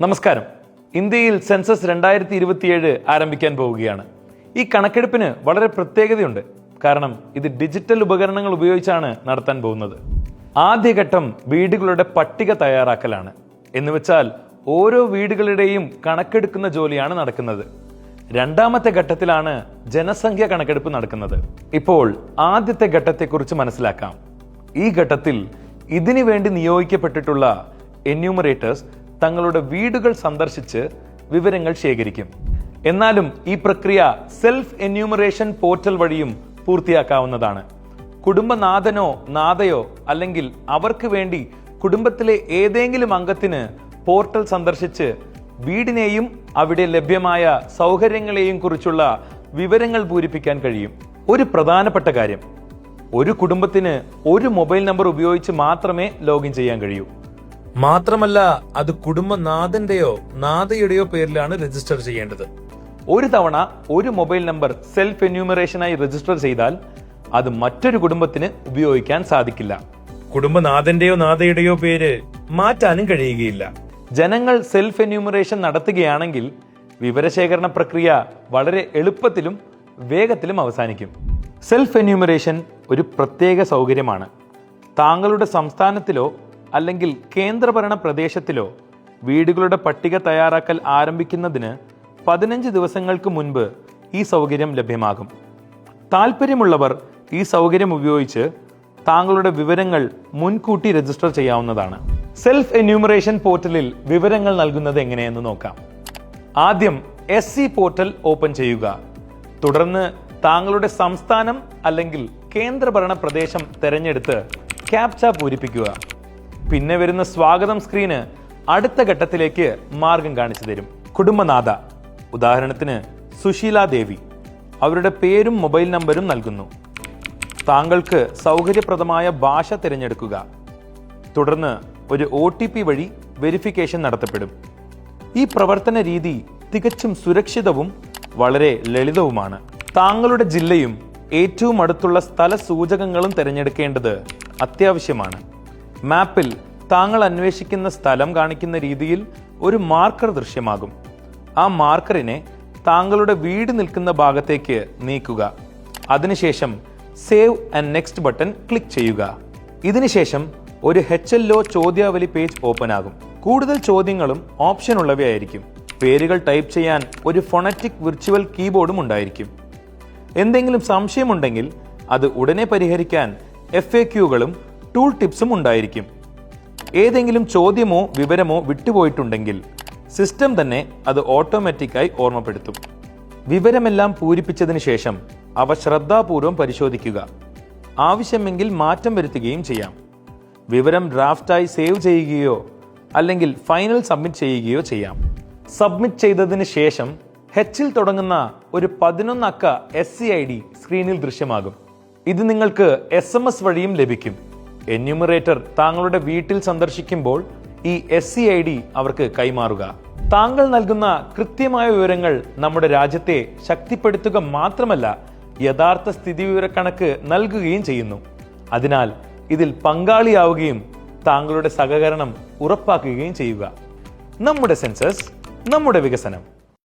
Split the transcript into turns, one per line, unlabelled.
നമസ്കാരം. ഇന്ത്യയിൽ സെൻസസ് 2027 ആരംഭിക്കാൻ പോവുകയാണ്. ഈ കണക്കെടുപ്പിന് വളരെ പ്രത്യേകതയുണ്ട്. കാരണം ഇത് ഡിജിറ്റൽ ഉപകരണങ്ങൾ ഉപയോഗിച്ചാണ് നടത്താൻ പോകുന്നത്. ആദ്യഘട്ടം വീടുകളുടെ പട്ടിക തയ്യാറാക്കലാണ്. എന്നുവെച്ചാൽ ഓരോ വീടുകളുടെയും കണക്കെടുക്കുന്ന ജോലിയാണ് നടക്കുന്നത്. രണ്ടാമത്തെ ഘട്ടത്തിലാണ് ജനസംഖ്യ കണക്കെടുപ്പ് നടക്കുന്നത്. ഇപ്പോൾ ആദ്യത്തെ ഘട്ടത്തെക്കുറിച്ച് മനസ്സിലാക്കാം. ഈ ഘട്ടത്തിൽ ഇതിനു വേണ്ടി നിയോഗിക്കപ്പെട്ടിട്ടുള്ള എന്യൂമറേറ്റേഴ്സ് തങ്ങളുടെ വീടുകൾ സന്ദർശിച്ച് വിവരങ്ങൾ ശേഖരിക്കും. എന്നാലും ഈ പ്രക്രിയ സെൽഫ് എന്യൂമറേഷൻ പോർട്ടൽ വഴിയും പൂർത്തിയാക്കാവുന്നതാണ്. കുടുംബനാഥനോ നാഥയോ അല്ലെങ്കിൽ അവർക്ക് വേണ്ടി കുടുംബത്തിലെ ഏതെങ്കിലും അംഗത്തിന് പോർട്ടൽ സന്ദർശിച്ച് വീടിനെയും അവിടെ ലഭ്യമായ സൗകര്യങ്ങളെയും കുറിച്ചുള്ള വിവരങ്ങൾ പൂരിപ്പിക്കാൻ കഴിയും. ഒരു പ്രധാനപ്പെട്ട കാര്യം, ഒരു കുടുംബത്തിന് ഒരു മൊബൈൽ നമ്പർ ഉപയോഗിച്ച് മാത്രമേ ലോഗിൻ ചെയ്യാൻ കഴിയൂ. മാത്രമല്ല, അത് കുടുംബനാഥന്റെയോ നാഥയുടെയോ പേരിലാണ് രജിസ്റ്റർ ചെയ്യേണ്ടത്. ഒരു തവണ ഒരു മൊബൈൽ നമ്പർ സെൽഫ് എന്യൂമറേഷനായി രജിസ്റ്റർ ചെയ്താൽ അത് മറ്റൊരു കുടുംബത്തിന് ഉപയോഗിക്കാൻ സാധിക്കില്ല. കുടുംബനാഥന്റെയോ നാഥയുടെയോ പേര് മാറ്റാനും കഴിയുകയില്ല. ജനങ്ങൾ സെൽഫ് എന്യൂമറേഷൻ നടത്തുകയാണെങ്കിൽ വിവരശേഖരണ പ്രക്രിയ വളരെ എളുപ്പത്തിലും വേഗത്തിലും അവസാനിക്കും. സെൽഫ് എന്യൂമറേഷൻ ഒരു പ്രത്യേക സൗകര്യമാണ്. താങ്കളുടെ സംസ്ഥാനത്തിലോ അല്ലെങ്കിൽ കേന്ദ്രഭരണ പ്രദേശത്തിലോ വീടുകളുടെ പട്ടിക തയ്യാറാക്കൽ ആരംഭിക്കുന്നതിന് 15 ദിവസങ്ങൾക്ക് മുൻപ് ഈ സൗകര്യം ലഭ്യമാകും. താല്പര്യമുള്ളവർ ഈ സൗകര്യം ഉപയോഗിച്ച് താങ്കളുടെ വിവരങ്ങൾ മുൻകൂട്ടി രജിസ്റ്റർ ചെയ്യാവുന്നതാണ്. സെൽഫ് എന്യൂമറേഷൻ പോർട്ടലിൽ വിവരങ്ങൾ നൽകുന്നത് എങ്ങനെയെന്ന് നോക്കാം. ആദ്യം SC പോർട്ടൽ ഓപ്പൺ ചെയ്യുക. തുടർന്ന് താങ്കളുടെ സംസ്ഥാനം അല്ലെങ്കിൽ കേന്ദ്രഭരണ പ്രദേശം തിരഞ്ഞെടുത്ത് ക്യാപ്ച പൂരിപ്പിക്കുക. പിന്നെ വരുന്ന സ്വാഗതം സ്ക്രീന് അടുത്ത ഘട്ടത്തിലേക്ക് മാർഗം കാണിച്ചു തരും. കുടുംബനാഥ, ഉദാഹരണത്തിന് സുശീല ദേവി, അവരുടെ പേരും മൊബൈൽ നമ്പരും നൽകുന്നു. താങ്കൾക്ക് സൗകര്യപ്രദമായ ഭാഷ തിരഞ്ഞെടുക്കുക. തുടർന്ന് ഒരു OTP വഴി വെരിഫിക്കേഷൻ നടത്തപ്പെടും. ഈ പ്രവർത്തന രീതി തികച്ചും സുരക്ഷിതവും വളരെ ലളിതവുമാണ്. താങ്കളുടെ ജില്ലയും ഏറ്റവും അടുത്തുള്ള സ്ഥല സൂചകങ്ങളും തിരഞ്ഞെടുക്കേണ്ടത് അത്യാവശ്യമാണ്. മാപ്പിൽ താങ്കൾ അന്വേഷിക്കുന്ന സ്ഥലം കാണിക്കുന്ന രീതിയിൽ ഒരു മാർക്കർ ദൃശ്യമാകും. ആ മാർക്കറിനെ താങ്കളുടെ വീട് നിൽക്കുന്ന ഭാഗത്തേക്ക് നീക്കുക. അതിനുശേഷം save and next button click ചെയ്യുക. ഇതിനുശേഷം ഒരു HLO ചോദ്യാവലി പേജ് ഓപ്പൺ ആകും. കൂടുതൽ ചോദ്യങ്ങളും ഓപ്ഷൻ ഉള്ളവയായിരിക്കും. പേരുകൾ ടൈപ്പ് ചെയ്യാൻ ഒരു ഫോണറ്റിക് വിർച്വൽ കീബോർഡും ഉണ്ടായിരിക്കും. എന്തെങ്കിലും സംശയമുണ്ടെങ്കിൽ അത് ഉടനെ പരിഹരിക്കാൻ FAQകളും ടൂൾ ടിപ്സും ഉണ്ടായിരിക്കും. ഏതെങ്കിലും ചോദ്യമോ വിവരമോ വിട്ടുപോയിട്ടുണ്ടെങ്കിൽ സിസ്റ്റം തന്നെ അത് ഓട്ടോമാറ്റിക്കായി ഓർമ്മപ്പെടുത്തും. വിവരമെല്ലാം പൂരിപ്പിച്ചതിന് ശേഷം അവ ശ്രദ്ധാപൂർവം പരിശോധിക്കുക. ആവശ്യമെങ്കിൽ മാറ്റം വരുത്തുകയും ചെയ്യാം. വിവരം ഡ്രാഫ്റ്റായി സേവ് ചെയ്യുകയോ അല്ലെങ്കിൽ ഫൈനൽ സബ്മിറ്റ് ചെയ്യുകയോ ചെയ്യാം. സബ്മിറ്റ് ചെയ്തതിന് ശേഷം Hൽ തുടങ്ങുന്ന ഒരു 11 അക്ക SCID സ്ക്രീനിൽ ദൃശ്യമാകും. ഇത് നിങ്ങൾക്ക് SMS വഴിയും ലഭിക്കും. എന്യൂമറേറ്റർ താങ്കളുടെ വീട്ടിൽ സന്ദർശിക്കുമ്പോൾ ഈ SCID അവർക്ക് കൈമാറുക. താങ്കൾ നൽകുന്ന കൃത്യമായ വിവരങ്ങൾ നമ്മുടെ രാജ്യത്തെ ശക്തിപ്പെടുത്തുക മാത്രമല്ല, യഥാർത്ഥ സ്ഥിതിവിവരക്കണക്ക് നൽകുകയും ചെയ്യുന്നു. അതിനാൽ ഇതിൽ പങ്കാളിയാവുകയും താങ്കളുടെ സഹകരണം ഉറപ്പാക്കുകയും ചെയ്യുക. നമ്മുടെ സെൻസസ്, നമ്മുടെ വികസനം.